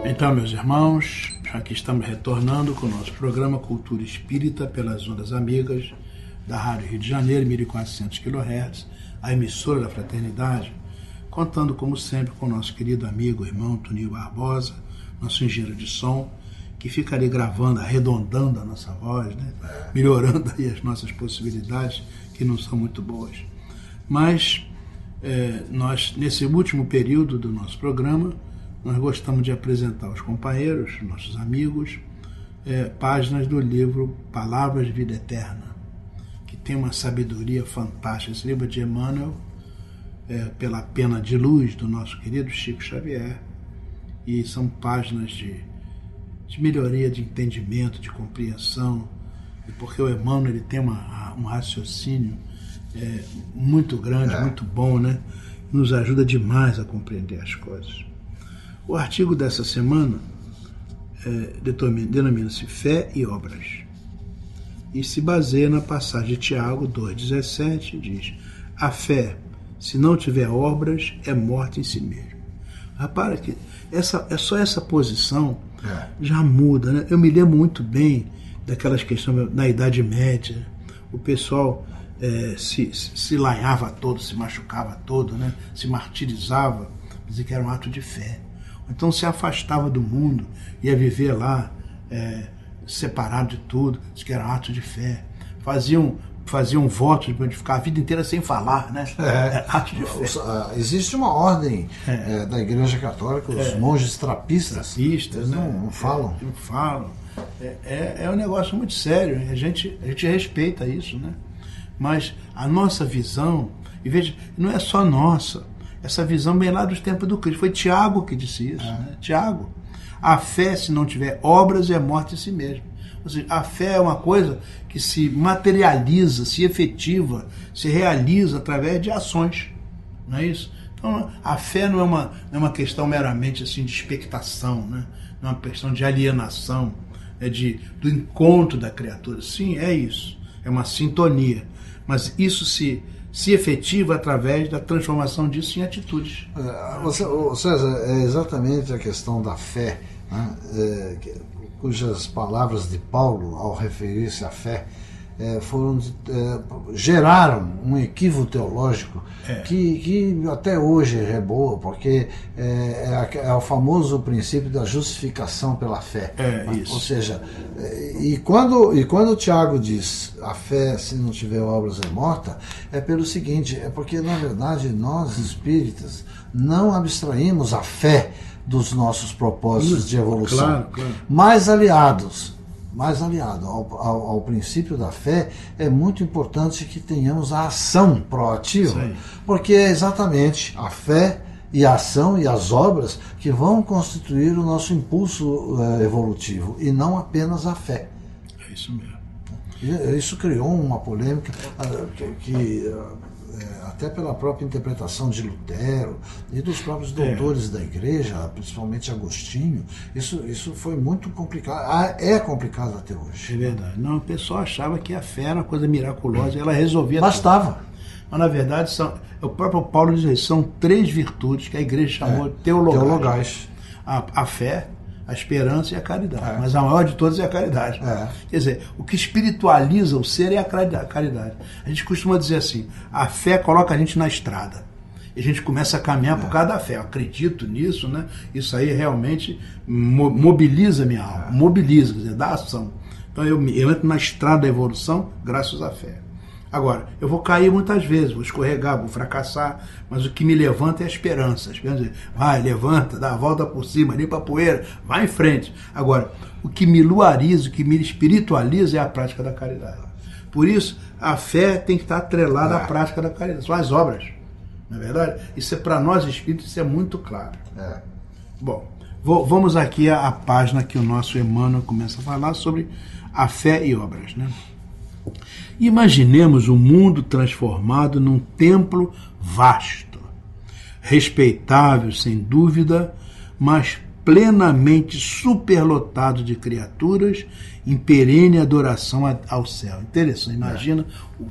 C: Então, meus irmãos, aqui estamos retornando com o nosso programa Cultura Espírita pelas ondas amigas da Rádio Rio de Janeiro, 1400 kHz, a emissora da Fraternidade, contando, como sempre, com o nosso querido amigo, irmão Toninho Barbosa, nosso engenheiro de som, que fica ali gravando, arredondando a nossa voz, né? Melhorando aí as nossas possibilidades, que não são muito boas. Mas nós, nesse último período do nosso programa, nós gostamos de apresentar aos companheiros, nossos amigos, páginas do livro Palavras de Vida Eterna, que tem uma sabedoria fantástica. Esse livro é de Emmanuel, pela pena de luz do nosso querido Chico Xavier, e são páginas de melhoria de entendimento, de compreensão, porque o Emmanuel ele tem um raciocínio muito grande, muito bom, né? Nos ajuda demais a compreender as coisas. O artigo dessa semana denomina-se Fé e Obras, e se baseia na passagem de Tiago 2,17, diz: a fé, se não tiver obras, é morte em si mesmo. Repara que só essa posição já muda, né? Eu me lembro muito bem daquelas questões na Idade Média, o pessoal se lanhava todo, se machucava todo, né? Se martirizava, dizia que era um ato de fé. Então se afastava do mundo, ia viver lá, separado de tudo, dizia que era um ato de fé. Faziam votos de ficar a vida inteira sem falar, né? Ato de fé.
D: Existe uma ordem da Igreja Católica, os monges trapistas, eles
C: né?
D: não falam.
C: Não falam. É um negócio muito sério, a gente respeita isso, né? Mas a nossa visão, e veja, não é só nossa, essa visão vem lá dos tempos do Cristo. Foi Tiago que disse isso, né? Tiago. A fé, se não tiver obras, é morte em si mesmo. Ou seja, a fé é uma coisa que se materializa, se efetiva, se realiza através de ações. Não é isso? Então, a fé não é uma questão meramente assim, de expectação, né? Não é uma questão de alienação, do encontro da criatura. Sim, é isso. É uma sintonia. Mas isso se efetiva através da transformação disso em atitudes.
D: César, é exatamente a questão da fé, né? Cujas palavras de Paulo, ao referir-se à fé, geraram um equívoco teológico que até hoje reboa, porque é o famoso princípio da justificação pela fé.
C: Isso.
D: Ou seja, e quando o Tiago diz a fé, se não tiver obras, é morta, é pelo seguinte, porque na verdade nós espíritas não abstraímos a fé dos nossos propósitos de evolução,
C: claro.
D: mais aliado ao princípio da fé, é muito importante que tenhamos a ação proativa, porque é exatamente a fé e a ação e as obras que vão constituir o nosso impulso evolutivo, e não apenas a fé.
C: É isso mesmo.
D: Isso criou uma polêmica que até pela própria interpretação de Lutero e dos próprios doutores da igreja, principalmente Agostinho, isso foi muito complicado. É complicado até hoje.
C: É verdade. Não, o pessoal achava que a fé era uma coisa miraculosa e ela resolvia
D: Bastava.
C: tudo. Mas na verdade, o próprio Paulo diz, são 3 virtudes que a igreja chamou de teologais. A fé, a esperança e a caridade. Mas a maior de todas é a caridade. Quer dizer, o que espiritualiza o ser é a caridade. A gente costuma dizer assim, a fé coloca a gente na estrada. E a gente começa a caminhar por causa da fé. Eu acredito nisso, né? Isso aí realmente mobiliza minha alma. Mobiliza, quer dizer, dá ação. Então eu entro na estrada da evolução graças à fé. Agora, eu vou cair muitas vezes, vou escorregar, vou fracassar, mas o que me levanta é a esperança. A esperança diz, vai, levanta, dá a volta por cima, limpa a poeira, vai em frente. Agora, o que me luariza, o que me espiritualiza é a prática da caridade. Por isso, a fé tem que estar atrelada à prática da caridade. São as obras, não é verdade? Isso para nós espíritos, isso é muito claro. Bom, vamos aqui à página que o nosso Emmanuel começa a falar sobre a fé e obras, né? Imaginemos o mundo transformado num templo vasto, respeitável sem dúvida, mas plenamente superlotado de criaturas em perene adoração ao céu. Interessante, imagina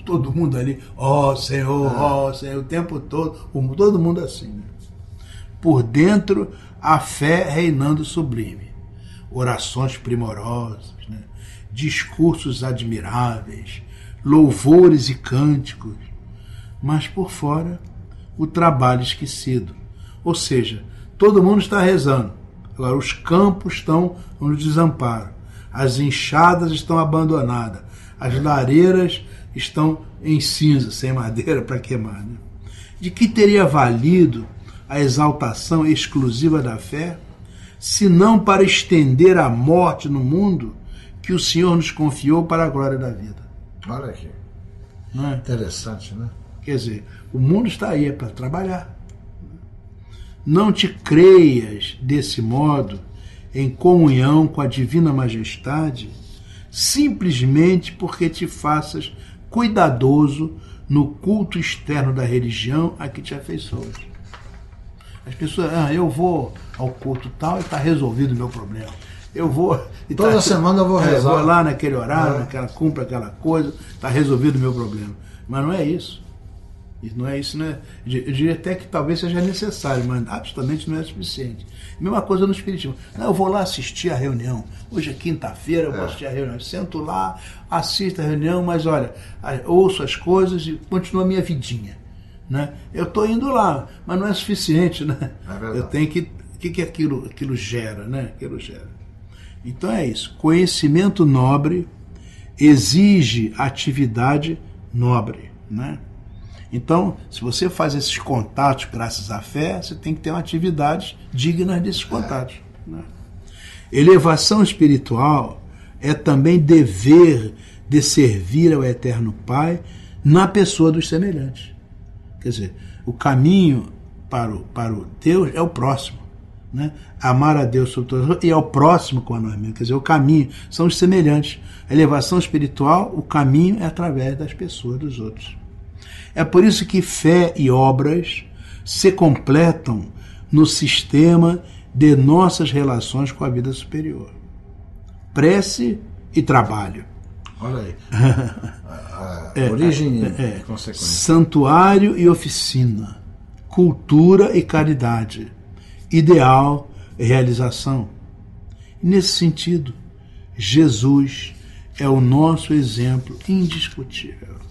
C: todo mundo ali, ó Senhor, o tempo todo, todo mundo assim, né? Por dentro, a fé reinando sublime, orações primorosas, né? Discursos admiráveis, louvores e cânticos, mas por fora o trabalho esquecido. Ou seja, todo mundo está rezando, Agora, os campos estão no desamparo, as enxadas estão abandonadas, as lareiras estão em cinza, sem madeira para queimar. Né? De que teria valido a exaltação exclusiva da fé, se não para estender a morte no mundo que o Senhor nos confiou para a glória da vida?
D: Olha aqui.
C: Não é?
D: Interessante, né?
C: Quer dizer, o mundo está aí para trabalhar. Não te creias, desse modo, em comunhão com a divina majestade, simplesmente porque te faças cuidadoso no culto externo da religião a que te afeiçoas. As pessoas, eu vou ao culto tal e está resolvido o meu problema. Eu vou...
D: Toda semana eu vou rezar.
C: Vou lá naquele horário, cumpro aquela coisa, está resolvido o meu problema. Mas não é isso. Não é isso, né? Eu diria até que talvez seja necessário, mas absolutamente não é suficiente. Mesma coisa no espiritismo. Não, eu vou lá assistir a reunião. Hoje é quinta-feira, eu vou assistir a reunião. Eu sento lá, assisto a reunião, mas olha, ouço as coisas e continuo a minha vidinha. Né? Eu estou indo lá, mas não é suficiente, né? Eu tenho que... O que aquilo gera, né? Aquilo gera. Então é isso. Conhecimento nobre exige atividade nobre, né? Então, se você faz esses contatos graças à fé, você tem que ter uma atividade digna desses contatos. Né? Elevação espiritual é também dever de servir ao Eterno Pai na pessoa dos semelhantes. Quer dizer, o caminho para o Deus é o próximo. Né? Amar a Deus sobre todas as coisas e ao próximo com a nós mesmos. Quer dizer, o caminho são os semelhantes. A elevação espiritual, o caminho é através das pessoas, dos outros. É por isso que fé e obras se completam no sistema de nossas relações com a vida superior. Prece e trabalho.
D: Olha aí. Origem e consequência.
C: Santuário e oficina. Cultura e caridade. Ideal e realização. E nesse sentido, Jesus é o nosso exemplo indiscutível.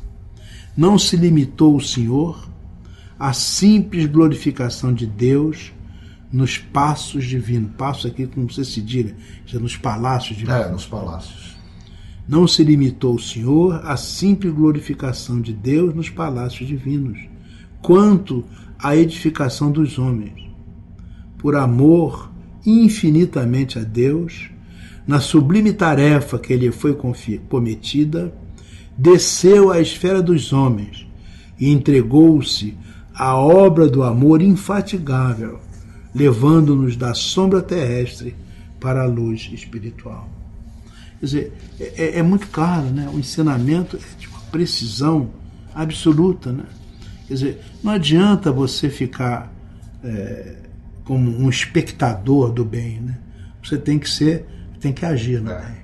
C: Não se limitou o Senhor à simples glorificação de Deus nos passos divinos. Passo aqui como você se diga, nos palácios divinos.
D: Nos palácios.
C: Não se limitou o Senhor à simples glorificação de Deus nos palácios divinos, quanto à edificação dos homens. Por amor infinitamente a Deus, na sublime tarefa que lhe foi cometida, desceu à esfera dos homens e entregou-se à obra do amor infatigável, levando-nos da sombra terrestre para a luz espiritual. Quer dizer, é muito claro, né? O ensinamento é de uma precisão absoluta. Né? Quer dizer, não adianta você ficar como um espectador do bem. Né? Você tem que agir no bem.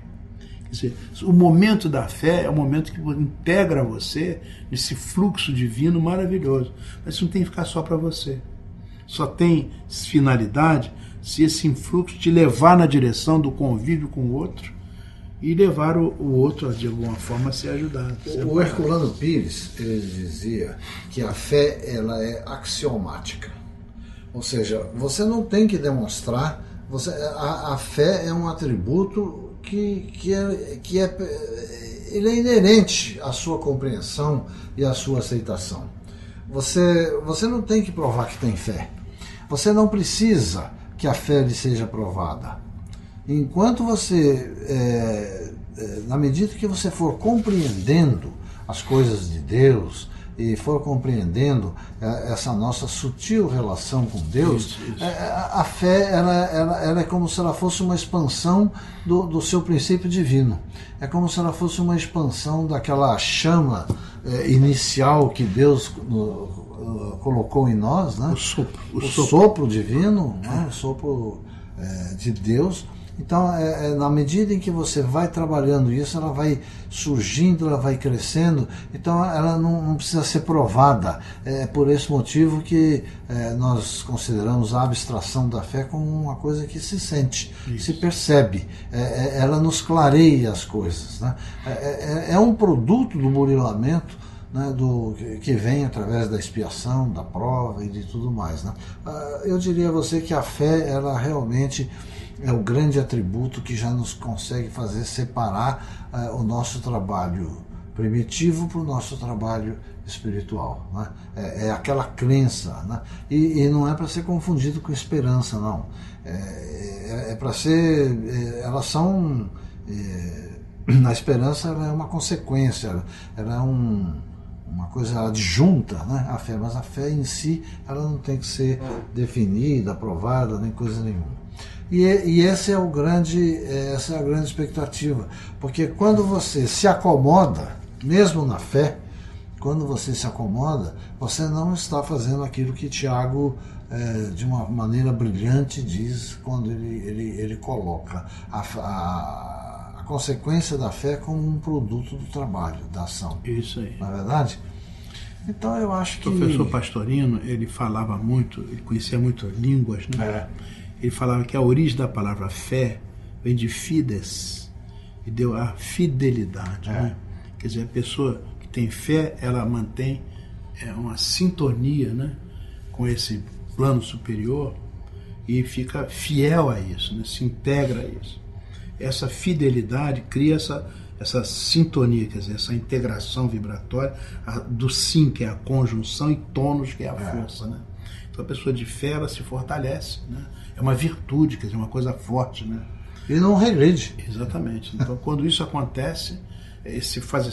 C: Quer dizer, o momento da fé é o momento que integra você nesse fluxo divino maravilhoso. Mas isso não tem que ficar só para você. Só tem finalidade se esse influxo te levar na direção do convívio com o outro e levar o outro, de alguma forma, a ser ajudado.
D: O Herculano Pires, ele dizia que a fé ela é axiomática. Ou seja, você não tem que demonstrar, a fé é um atributo ele é inerente à sua compreensão e à sua aceitação. Você não tem que provar que tem fé. Você não precisa que a fé lhe seja provada. Enquanto você, na medida que você for compreendendo as coisas de Deus e for compreendendo essa nossa sutil relação com Deus, isso. A fé ela é como se ela fosse uma expansão do seu princípio divino. É como se ela fosse uma expansão daquela chama inicial que Deus colocou em nós, né? O sopro divino, né? O sopro de Deus. Então, na medida em que você vai trabalhando isso, ela vai surgindo, ela vai crescendo, então ela não precisa ser provada. É por esse motivo que nós consideramos a abstração da fé como uma coisa que se sente, se percebe. Ela nos clareia as coisas. Né? É um produto do burilamento né, que vem através da expiação, da prova e de tudo mais, né? Eu diria a você que a fé, ela realmente é o grande atributo que já nos consegue fazer separar o nosso trabalho primitivo para o nosso trabalho espiritual, né? É aquela crença, né? E não é para ser confundido com esperança, não. É para ser... elas são... a esperança, ela é uma consequência, ela é uma coisa adjunta, né, à fé, mas a fé em si, ela não tem que ser definida, aprovada, nem coisa nenhuma. E essa é a grande expectativa, porque quando você se acomoda, mesmo na fé, quando você se acomoda, você não está fazendo aquilo que Tiago, de uma maneira brilhante, diz quando ele coloca a consequência da fé como um produto do trabalho, da ação.
C: Isso aí.
D: Não é verdade? Então eu acho que...
C: O professor Pastorino, ele falava muito, ele conhecia muito línguas, né? Ele falava que a origem da palavra fé vem de fides, e deu a fidelidade, né? Quer dizer, a pessoa que tem fé, ela mantém uma sintonia, né, com esse plano superior e fica fiel a isso, né? Se integra a isso. Essa fidelidade cria essa sintonia, quer dizer, essa integração vibratória do sim, que é a conjunção, e tônus, que é a força, né? Então a pessoa de fé, ela se fortalece, né? É uma virtude, quer dizer, uma coisa forte, né?
D: E não regride.
C: Exatamente. Então quando isso acontece, se faz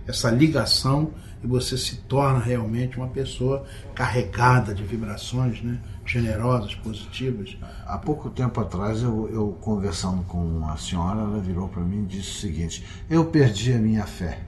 C: essa ligação e você se torna realmente uma pessoa carregada de vibrações, né, generosas, positivas.
D: Há pouco tempo atrás, eu conversando com uma senhora, ela virou para mim e disse o seguinte: eu perdi a minha fé.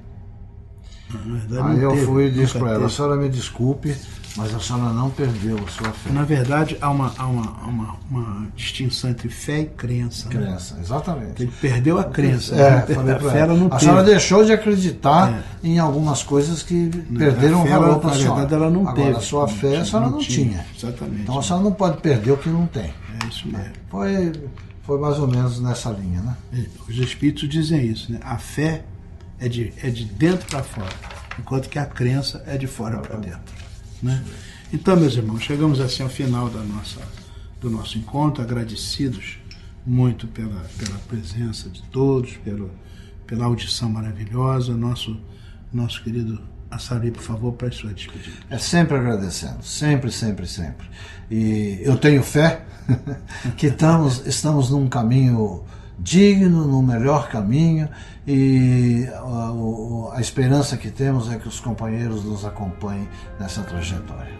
D: Aí eu fui e disse para ela: a senhora me desculpe, mas a senhora não perdeu a sua fé.
C: Na verdade, há uma distinção entre fé e crença.
D: Crença, né? Exatamente.
C: Ele perdeu a crença.
D: A fé ela não teve. A senhora deixou de acreditar em algumas coisas que perderam o valor para a senhora.
C: Na verdade, ela não teve.
D: Agora, a sua fé, a senhora não tinha.
C: Exatamente.
D: Então, a senhora não pode perder o que não tem.
C: É isso mesmo.
D: Foi mais ou menos nessa linha, né?
C: Os espíritos dizem isso, né? A fé é de dentro para fora, enquanto que a crença é de fora para dentro, né? Então, meus irmãos, chegamos assim ao final do nosso encontro, agradecidos muito pela presença de todos, pela audição maravilhosa. Nosso querido Assari, por favor, para as suas despedidas.
D: É sempre agradecendo, sempre, sempre, sempre. E eu tenho fé que estamos num caminho digno, no melhor caminho, e a esperança que temos é que os companheiros nos acompanhem nessa trajetória.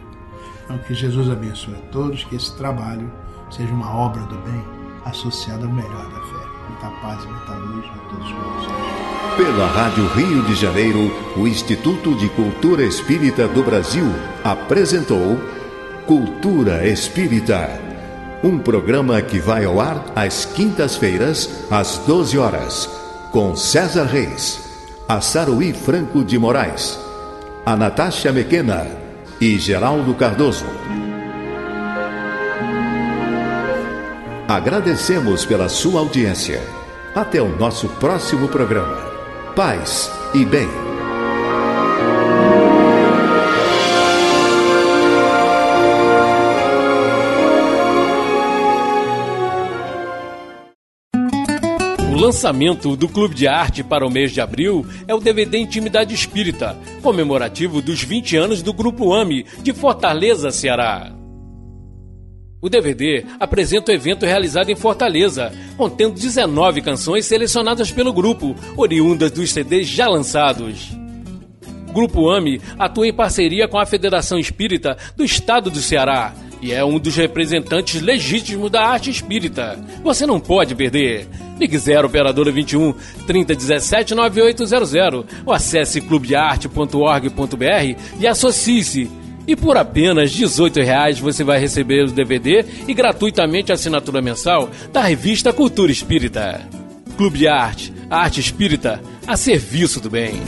C: Então, que Jesus abençoe a todos, que esse trabalho seja uma obra do bem associada ao melhor da fé. Muita paz e muita luz a todos os corações.
B: Pela Rádio Rio de Janeiro, o Instituto de Cultura Espírita do Brasil apresentou Cultura Espírita, um programa que vai ao ar às quintas-feiras, às 12 horas, com César Reis, a Saruí Franco de Moraes, a Natasha Mequena e Geraldo Cardoso. Agradecemos pela sua audiência. Até o nosso próximo programa. Paz e bem.
H: O lançamento do Clube de Arte para o mês de abril é o DVD Intimidade Espírita, comemorativo dos 20 anos do Grupo AME de Fortaleza, Ceará. O DVD apresenta o evento realizado em Fortaleza, contendo 19 canções selecionadas pelo grupo, oriundas dos CDs já lançados. O Grupo AME atua em parceria com a Federação Espírita do Estado do Ceará e é um dos representantes legítimos da arte espírita. Você não pode perder. Ligue 0 Operadora 21 3017 9800 ou acesse clubedearte.org.br e associe-se. E por apenas R$ 18,00 você vai receber o DVD e gratuitamente a assinatura mensal da revista Cultura Espírita. Clube de Arte, a arte espírita a serviço do bem.